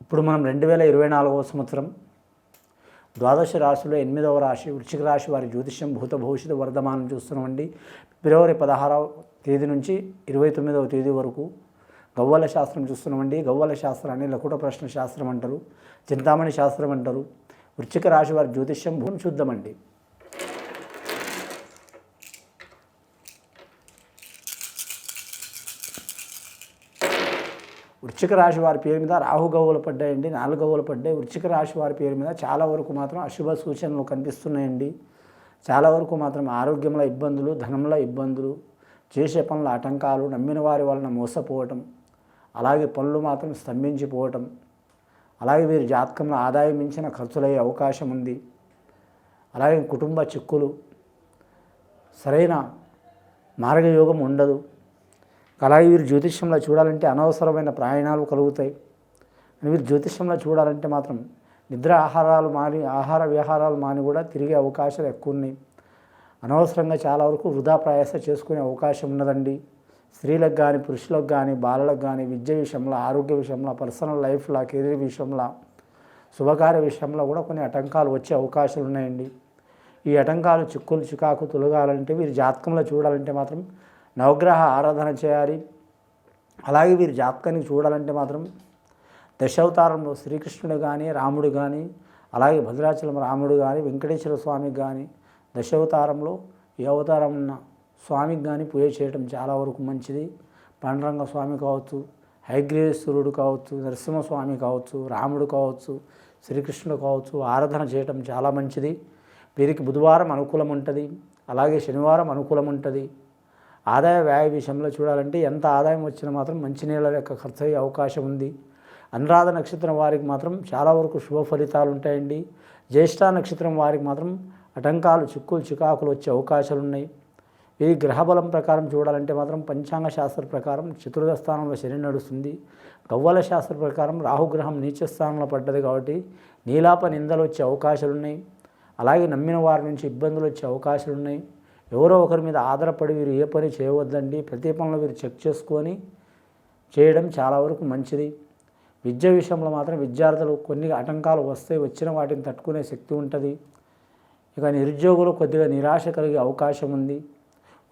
ఇప్పుడు మనం 2024వ సంవత్సరం ద్వాదశ రాశిలో 8వ రాశి వృశ్చిక రాశి వారి జ్యోతిష్యం భూత భవిష్యత్తు వర్ధమానం చూస్తున్నామండి. ఫిబ్రవరి 16వ తేదీ నుంచి 29వ తేదీ వరకు గవ్వల శాస్త్రం చూస్తున్నామండి. గవ్వల శాస్త్రాన్ని లకుట ప్రశ్న శాస్త్రం అంటారు, చింతామణి శాస్త్రం అంటారు. వృశ్చిక రాశి వారి జ్యోతిష్యం భూమి చూద్దామండి. వృశ్చిక రాశి వారి పేరు మీద రాహు గవ్వలు పడ్డాయండి, 4 గవ్వలు పడ్డాయి. వృశ్చిక రాశి వారి పేరు మీద చాలా వరకు మాత్రం అశుభ సూచనలు కనిపిస్తున్నాయండి. చాలా వరకు మాత్రం ఆరోగ్యంలో ఇబ్బందులు, ధనంలో ఇబ్బందులు, చేసే పనుల ఆటంకాలు, నమ్మిన వారి వలన మోసపోవటం, అలాగే పనులు మాత్రం స్తంభించిపోవటం, అలాగే వీరి జాతకంలో ఆదాయం మించిన ఖర్చులయ్యే అవకాశం ఉంది. అలాగే కుటుంబ చిక్కులు, సరైన మార్గయోగం ఉండదు. అలాగే వీరు జ్యోతిష్యంలో చూడాలంటే అనవసరమైన ప్రయాణాలు కలుగుతాయి. వీరు జ్యోతిష్యంలో చూడాలంటే మాత్రం నిద్ర ఆహార విహారాలు మాని కూడా తిరిగే అవకాశాలు ఎక్కువ ఉన్నాయి. అనవసరంగా చాలా వరకు వృధా ప్రయాస చేసుకునే అవకాశం ఉన్నదండి. స్త్రీలకు కానీ, పురుషులకు కానీ, బాలలకు కానీ, విద్య విషయంలో, ఆరోగ్య విషయంలో, పర్సనల్ లైఫ్లో, కెరీర్ విషయంలో, శుభకార్య విషయంలో కూడా కొన్ని ఆటంకాలు వచ్చే అవకాశాలు ఉన్నాయండి. ఈ ఆటంకాలు, చిక్కులు, చికాకు తొలగాలంటే వీరి జాతకంలో చూడాలంటే మాత్రం నవగ్రహ ఆరాధన చేయాలి. అలాగే వీరి జాతకానికి చూడాలంటే మాత్రం దశావతారంలో శ్రీకృష్ణుడు కానీ, రాముడు కానీ, అలాగే భద్రాచలం రాముడు కానీ, వెంకటేశ్వర స్వామికి కానీ దశావతారంలో ఏ అవతారం ఉన్న స్వామికి కానీ పూజ చేయడం చాలా వరకు మంచిది. పాండురంగ స్వామి కావచ్చు, హయగ్రీవేశ్వరుడు కావచ్చు, నరసింహస్వామి కావచ్చు, రాముడు కావచ్చు, శ్రీకృష్ణుడు కావచ్చు, ఆరాధన చేయటం చాలా మంచిది. వీరికి బుధవారం అనుకూలం ఉంటుంది, అలాగే శనివారం అనుకూలం ఉంటుంది. ఆదాయ వ్యయ విషయంలో చూడాలంటే ఎంత ఆదాయం వచ్చినా మాత్రం మంచినీళ్ళ యొక్క ఖర్చు అయ్యే అవకాశం ఉంది. అనురాధ నక్షత్రం వారికి మాత్రం చాలా వరకు శుభ ఫలితాలు ఉంటాయండి. జ్యేష్ఠ నక్షత్రం వారికి మాత్రం ఆటంకాలు, చిక్కులు, చికాకులు వచ్చే అవకాశాలు ఉన్నాయి. ఈ గ్రహబలం ప్రకారం చూడాలంటే మాత్రం పంచాంగ శాస్త్ర ప్రకారం చతుర్థ స్థానంలో శని నడుస్తుంది. గవ్వల శాస్త్ర ప్రకారం రాహుగ్రహం నీచ స్థానంలో పడ్డది కాబట్టి నీలాప నిందలు వచ్చే అవకాశాలు ఉన్నాయి. అలాగే నమ్మిన వారి నుంచి ఇబ్బందులు వచ్చే అవకాశాలు ఉన్నాయి. ఎవరో ఒకరి మీద ఆధారపడి వీరు ఏ పని చేయవద్దండి. ప్రతి పనిలో వీరు చెక్ చేసుకొని చేయడం చాలా వరకు మంచిది. విద్య విషయంలో మాత్రం విద్యార్థులు కొన్ని ఆటంకాలు వచ్చిన వాటిని తట్టుకునే శక్తి ఉంటుంది. ఇక నిరుద్యోగులు కొద్దిగా నిరాశ కలిగే అవకాశం ఉంది.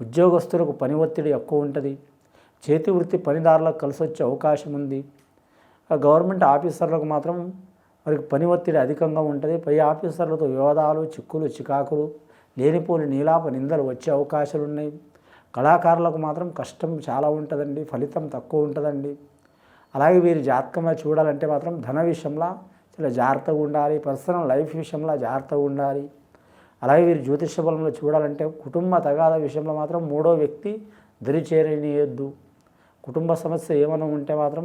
ఉద్యోగస్తులకు పని ఒత్తిడి ఎక్కువ ఉంటుంది. చేతి వృత్తి పనిదారులకు కలిసి వచ్చే అవకాశం ఉంది. గవర్నమెంట్ ఆఫీసర్లకు మాత్రం వారికి పని ఒత్తిడి అధికంగా ఉంటుంది. పై ఆఫీసర్లతో వివాదాలు, చిక్కులు, చికాకులు, లేనిపోని నీలాప నిందలు వచ్చే అవకాశాలు ఉన్నాయి. కళాకారులకు మాత్రం కష్టం చాలా ఉంటుందండి, ఫలితం తక్కువ ఉంటుందండి. అలాగే వీరి జాతకంలో చూడాలంటే మాత్రం ధన విషయంలో చాలా జాగ్రత్తగా ఉండాలి. పర్సనల్ లైఫ్ విషయంలో జాగ్రత్తగా ఉండాలి. అలాగే వీరి జ్యోతిష బలంలో చూడాలంటే కుటుంబ తగాద విషయంలో మాత్రం మూడో వ్యక్తి దరి చేరనియొద్దు. కుటుంబ సమస్య ఏమైనా ఉంటే మాత్రం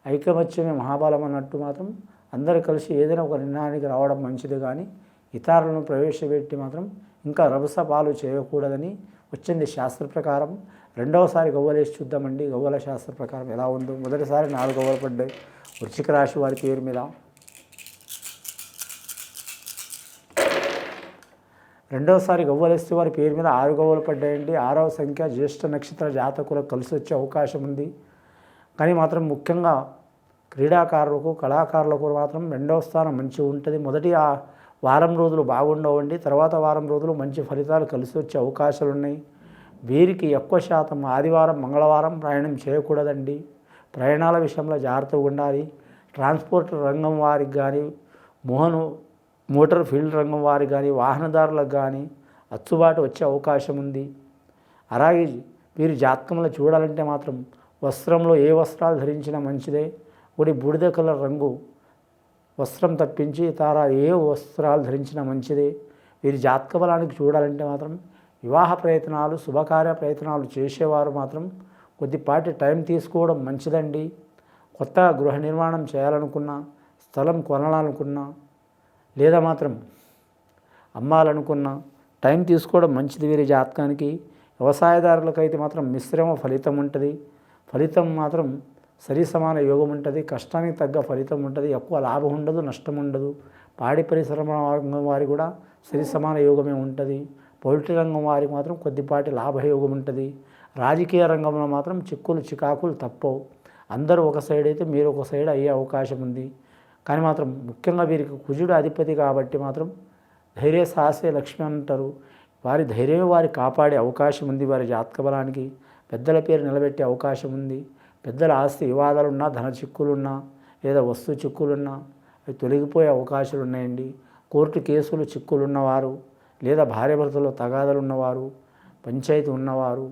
ఐకమత్యమే మహాబలం అన్నట్టు మాత్రం అందరూ కలిసి ఏదైనా ఒక నిర్ణయానికి రావడం మంచిది. కానీ ఇతరులను ప్రవేశపెట్టి మాత్రం ఇంకా రభస పాలు చేయకూడదని వచ్చింది శాస్త్ర ప్రకారం. రెండవసారి గవ్వలేసి చూద్దామండి. గవ్వల శాస్త్ర ప్రకారం ఎలా ఉందో. మొదటిసారి 4 గవ్వలు పడ్డాయి వృశ్చిక రాశి వారి పేరు మీద. రెండవసారి గవ్వలేస్తే వారి పేరు మీద 6 గవ్వలు పడ్డాయండి. 6వ సంఖ్య జ్యేష్ఠ నక్షత్ర జాతకులకు కలిసి వచ్చే అవకాశం ఉంది. కానీ మాత్రం ముఖ్యంగా క్రీడాకారులకు, కళాకారులకు మాత్రం 2వ స్థానం మంచిగా ఉంటుంది. మొదటి వారం రోజులు బాగుండవండి. తర్వాత వారం రోజులు మంచి ఫలితాలు కలిసి వచ్చే అవకాశాలు ఉన్నాయి. వీరికి ఎక్కువ శాతం ఆదివారం, మంగళవారం ప్రయాణం చేయకూడదండి. ప్రయాణాల విషయంలో జాగ్రత్తగా ఉండాలి. ట్రాన్స్పోర్ట్ రంగం వారికి కానీ, మోటార్ ఫీల్డ్ రంగం వారికి కానీ, వాహనదారులకు కానీ అచ్చుబాటు వచ్చే అవకాశం ఉంది. అలాగే వీరి జాతకంలో చూడాలంటే మాత్రం వస్త్రంలో ఏ వస్త్రాలు ధరించినా మంచిదే. ఒకటి బూడిద కలర్ రంగు వస్త్రం తప్పించి ఇతర ఏ వస్త్రాలు ధరించినా మంచిదే. వీరి జాతక బలానికి చూడాలంటే మాత్రం వివాహ ప్రయత్నాలు, శుభకార్య ప్రయత్నాలు చేసేవారు మాత్రం కొద్దిపాటి టైం తీసుకోవడం మంచిదండి. కొత్తగా గృహ నిర్మాణం చేయాలనుకున్నా, స్థలం కొనాలనుకున్నా, లేదా మాత్రం అమ్మాలనుకున్నా టైం తీసుకోవడం మంచిది వీరి జాతకానికి. వ్యవసాయదారులకైతే మాత్రం మిశ్రమ ఫలితం ఉంటుంది. ఫలితం మాత్రం సరి సమాన యోగం ఉంటుంది. కష్టానికి తగ్గ ఫలితం ఉంటుంది. ఎక్కువ లాభం ఉండదు, నష్టం ఉండదు. పాడి పరిశ్రమ రంగం వారికి కూడా సరి సమాన యోగమే ఉంటుంది. పౌల్ట్రీ రంగం వారికి మాత్రం కొద్దిపాటి లాభయోగం ఉంటుంది. రాజకీయ రంగంలో మాత్రం చిక్కులు, చికాకులు తప్పవు. అందరూ ఒక సైడ్ అయితే మీరు ఒక సైడ్ అయ్యే అవకాశం ఉంది. కానీ మాత్రం ముఖ్యంగా వీరికి కుజుడు అధిపతి కాబట్టి మాత్రం ధైర్య సాహసే లక్ష్మి అంటారు. వారి ధైర్యమే వారి కాపాడే అవకాశం ఉంది. వారి జాతక బలానికి పెద్దల పేరు నిలబెట్టే అవకాశం ఉంది. పెద్దల ఆస్తి వివాదాలున్నా, ధన చిక్కులున్నా, లేదా వస్తు చిక్కులున్నా అవి తొలగిపోయే అవకాశాలు ఉన్నాయండి. కోర్టు కేసులు చిక్కులున్నవారు, లేదా భార్యాభర్తలో తగాదాలు ఉన్నవారు, పంచాయతీ ఉన్నవారు,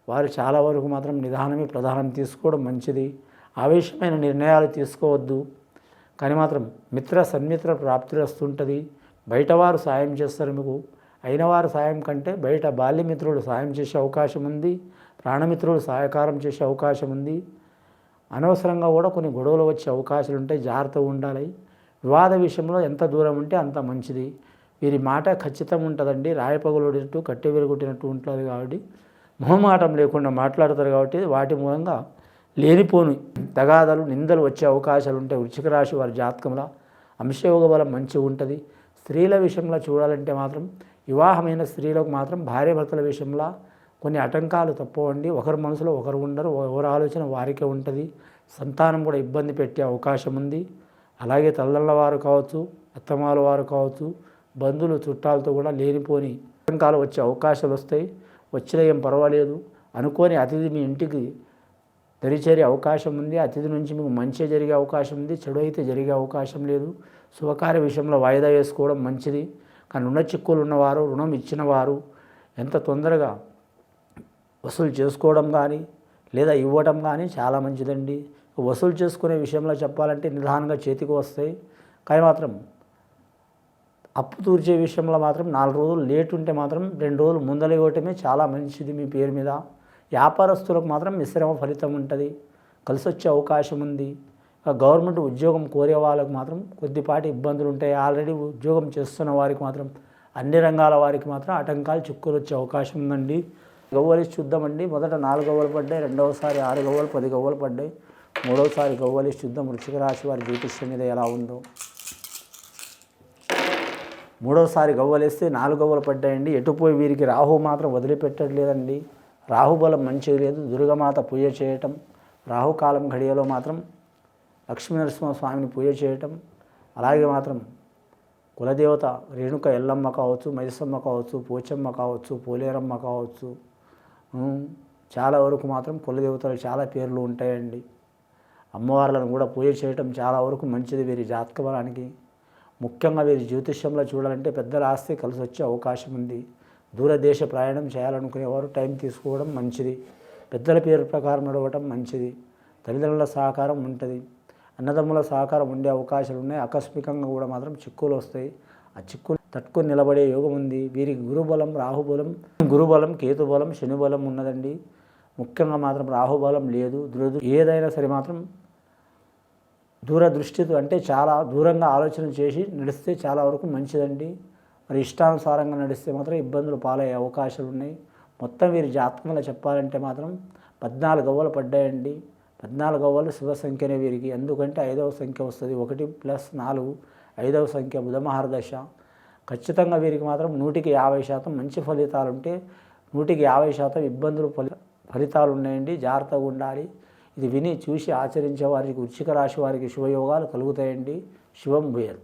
వారు చాలా వరకు మాత్రం నిదానమే ప్రధానం తీసుకోవడం మంచిది. ఆవేశమైన నిర్ణయాలు తీసుకోవద్దు. కానీ మాత్రం మిత్ర సన్మిత్ర ప్రాప్తి వస్తుంటుంది. బయటవారు సాయం చేస్తారు మీకు. అయినవారు సాయం కంటే బయట బాల్యమిత్రులు సాయం చేసే అవకాశం ఉంది. ప్రాణమిత్రులు సహకారం చేసే అవకాశం ఉంది. అనవసరంగా కూడా కొన్ని గొడవలు వచ్చే అవకాశాలు ఉంటాయి. జాగ్రత్తగా ఉండాలి. వివాద విషయంలో ఎంత దూరం ఉంటే అంత మంచిది. వీరి మాట ఖచ్చితంగా ఉంటుందండి. రాయపగలొడినట్టు కట్టె వెలుగొట్టినట్టు ఉంటుంది కాబట్టి మొహమాటం లేకుండా మాట్లాడతారు కాబట్టి వాటి మూలంగా లేనిపోని తగాదాలు నిందలు వచ్చే అవకాశాలు ఉంటాయి. వృశ్చిక రాశి వారి జాతకంలో అంశయోగ బలం మంచిగా ఉంటుంది. స్త్రీల విషయంలో చూడాలంటే మాత్రం వివాహమైన స్త్రీలకు మాత్రం భార్యాభర్తల విషయంలో కొన్ని ఆటంకాలు తప్పవండి. ఒకరి మనసులో ఒకరు ఉండరు, ఎవరి ఆలోచన వారికే ఉంటుంది. సంతానం కూడా ఇబ్బంది పెట్టే అవకాశం ఉంది. అలాగే తల్లిదండ్రుల వారు కావచ్చు, అత్తమాల వారు కావచ్చు, బంధువులు చుట్టాలతో కూడా లేనిపోని ఆటంకాలు వచ్చే అవకాశాలు వస్తాయి. వచ్చినా ఏం పర్వాలేదు. అనుకోని అతిథి మీ ఇంటికి దరిచేరే అవకాశం ఉంది. అతిథి నుంచి మీకు మంచి జరిగే అవకాశం ఉంది, చెడు అయితే జరిగే అవకాశం లేదు. శుభకార్య విషయంలో వాయిదా వేసుకోవడం మంచిది. కానీ రుణ చిక్కులు ఉన్నవారు, రుణం ఇచ్చిన వారు ఎంత తొందరగా వసూలు చేసుకోవడం కానీ లేదా ఇవ్వడం కానీ చాలా మంచిదండి. వసూలు చేసుకునే విషయంలో చెప్పాలంటే నిదానంగా చేతికి వస్తాయి. కానీ మాత్రం అప్పు తీర్చే విషయంలో మాత్రం 4 రోజులు లేట్ ఉంటే మాత్రం 2 రోజులు ముందర ఇవ్వటమే చాలా మంచిది మీ పేరు మీద. వ్యాపారస్తులకు మాత్రం మిశ్రమ ఫలితం ఉంటుంది. కలిసి వచ్చే అవకాశం ఉంది. గవర్నమెంట్ ఉద్యోగం కోరే వాళ్ళకు మాత్రం కొద్దిపాటి ఇబ్బందులు ఉంటాయి. ఆల్రెడీ ఉద్యోగం చేస్తున్న వారికి మాత్రం అన్ని రంగాల వారికి మాత్రం ఆటంకాలు చిక్కులు వచ్చే అవకాశం ఉందండి. గవ్వలు చూద్దామండి. మొదట 4 గవ్వలు పడ్డాయి, రెండవసారి 6 గవ్వలు, 10 గవ్వలు పడ్డాయి. మూడవసారి గవ్వలు చూద్దాం వృశ్చిక రాశి వారి జ్యోతిష్యం మీద ఎలా ఉందో. మూడవసారి గవ్వలేస్తే 4 గవ్వలు పడ్డాయండి. ఎటుపోయి వీరికి రాహు మాత్రం వదిలిపెట్టట్లేదండి. రాహుబలం మంచిగా లేదు. దుర్గమాత పూజ చేయటం, రాహుకాలం ఘడియలో మాత్రం లక్ష్మీనరసింహస్వామిని పూజ చేయటం, అలాగే మాత్రం కులదేవత రేణుక ఎల్లమ్మ కావచ్చు, మైసమ్మ కావచ్చు, పోచమ్మ కావచ్చు, పోలేరమ్మ కావచ్చు, చాలా వరకు మాత్రం కులదేవతలు చాలా పేర్లు ఉంటాయండి. అమ్మవార్లను కూడా పూజ చేయటం చాలా వరకు మంచిది వీరి జాతక బలానికి. ముఖ్యంగా వీరి జ్యోతిష్యంలో చూడాలంటే పెద్దల ఆస్తి కలిసి వచ్చే అవకాశం ఉంది. దూరదేశ ప్రయాణం చేయాలనుకునేవారు టైం తీసుకోవడం మంచిది. పెద్దల పేరు ప్రకారం నడవటం మంచిది. తల్లిదండ్రుల సహకారం ఉంటుంది. అన్నదమ్ముల సహకారం ఉండే అవకాశాలు ఉన్నాయి. ఆకస్మికంగా కూడా మాత్రం చిక్కులు వస్తాయి. ఆ చిక్కులు తట్టుకొని నిలబడే యోగం ఉంది. వీరికి గురుబలం, రాహుబలం, గురుబలం, కేతుబలం, శనిబలం ఉన్నదండి. ముఖ్యంగా మాత్రం రాహుబలం లేదు. ఏదైనా సరే మాత్రం దూరదృష్టితో అంటే చాలా దూరంగా ఆలోచన చేసి నడిస్తే చాలా వరకు మంచిదండి. మరి ఇష్టానుసారంగా నడిస్తే మాత్రం ఇబ్బందులు పాలయ్యే అవకాశాలు ఉన్నాయి. మొత్తం వీరి జాతకంలో చెప్పాలంటే మాత్రం 14 గవ్వలు పడ్డాయండి. 14 గవ్వలు శుభ సంఖ్యనే వీరికి. ఎందుకంటే 5వ సంఖ్య వస్తుంది. 1+4 5వ సంఖ్య బుధ మహర్దశ. ఖచ్చితంగా వీరికి మాత్రం 100% మంచి ఫలితాలు ఉంటే 150% ఇబ్బందులు ఫలితాలు ఉన్నాయండి. జాగ్రత్తగా ఉండాలి. ఇది విని చూసి ఆచరించే వారికి వృశ్చిక రాశి వారికి శుభయోగాలు కలుగుతాయండి. శుభం భూయాలు.